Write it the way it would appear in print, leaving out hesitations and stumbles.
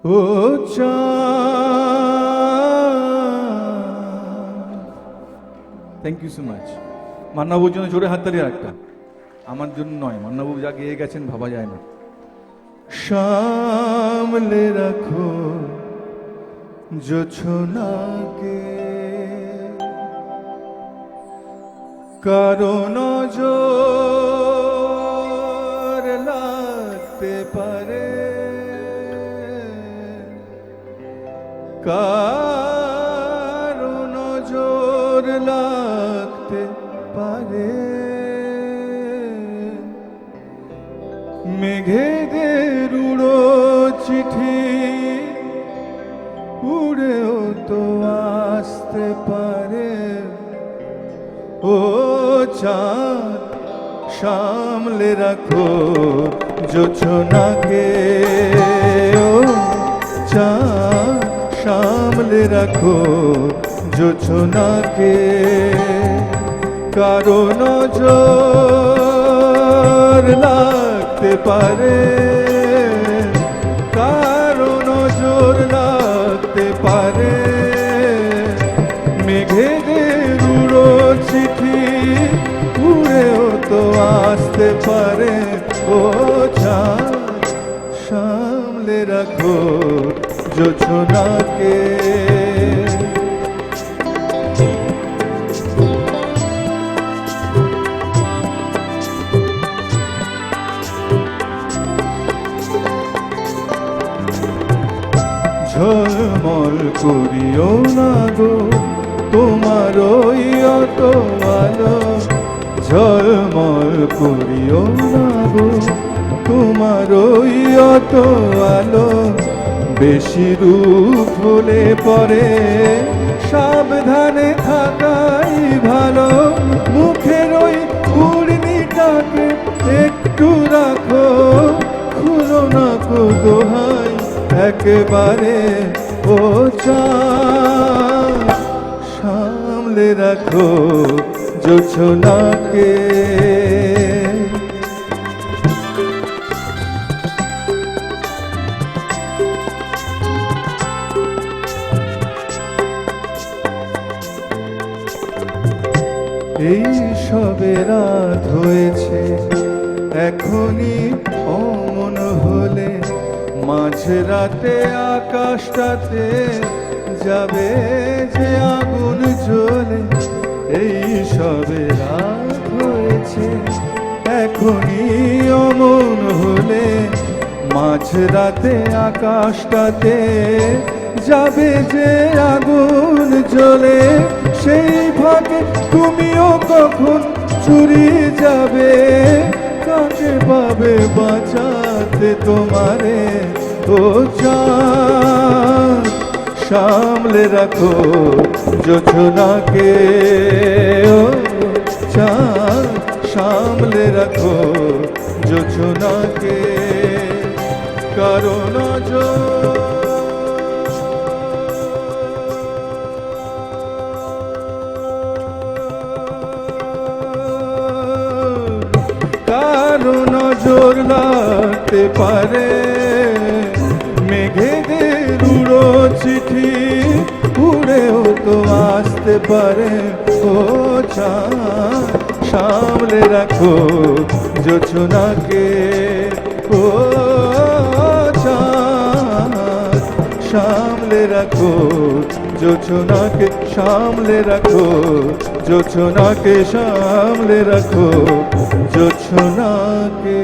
O thank you so much. মান্নাবুর জন্য জোরে হাততালি একটা, আমার জন্য নয়, মান্নাবু যা গেয়ে গেছেন ভাবা যায় না। সামলে রাখো জোছনাকে, কারণ নজর লাগতে পারে, কারণ নজর লাগতে পারে। মেঘেদের উড়ো চিঠি উড়েও তো আসতে পারে। ও চাঁদ সামলে রাখো জোছনাকে, ও চাঁদ সামলে রাখো জোছনাকে, কারণ নজর লাগতে পারে, কারণ নজর লাগতে পারে। মেঘেদের উড়ো চিঠি উড়েও তো আসতে পারে। ও চাঁদ সামলে রাখো জোছনাকে, ঝলমল করিও না গো তোমার ওই অত আলো, ঝলমল করিও না গো তোমার ওই অত আলো। বেশি রূপ হলে পরে সাবধানে থাকাই ভালো। মুখের ওই ঘূর্ণিটাকে একটু রাখো, খুলো না গো দোহাই একেবারে। ও চাঁদ সামলে রাখো জোছনাকে, এই সবে রাত হয়েছে এখনই অমন হলে, মাঝরাতে আকাশটাতে যাবে যে আগুন জ্বলে। এই সবে রাত হয়েছে এখনই অমন হলে, মাঝরাতে আকাশটাতে যাবে যে আগুন জ্বলে। সেই ভাগে তুমিও কখন চুরি যাবে, কাকে পাবে বাঁচাতে তোমারে। ও চাঁদ সামলে রাখো জোছনাকে, ও চাঁদ সামলে রাখো জোছনাকে, কারণ নজর লাগতে পারে। মেঘেদের উড়ো চিঠি উড়েও তো আসতে পারে। ও চাঁদ সামলে রাখো জোছনাকে, ও চাঁদ সামলে রাখো জোছনাকে, সামলে রাখো জোছনাকে, সামলে রাখো জোছনাকে।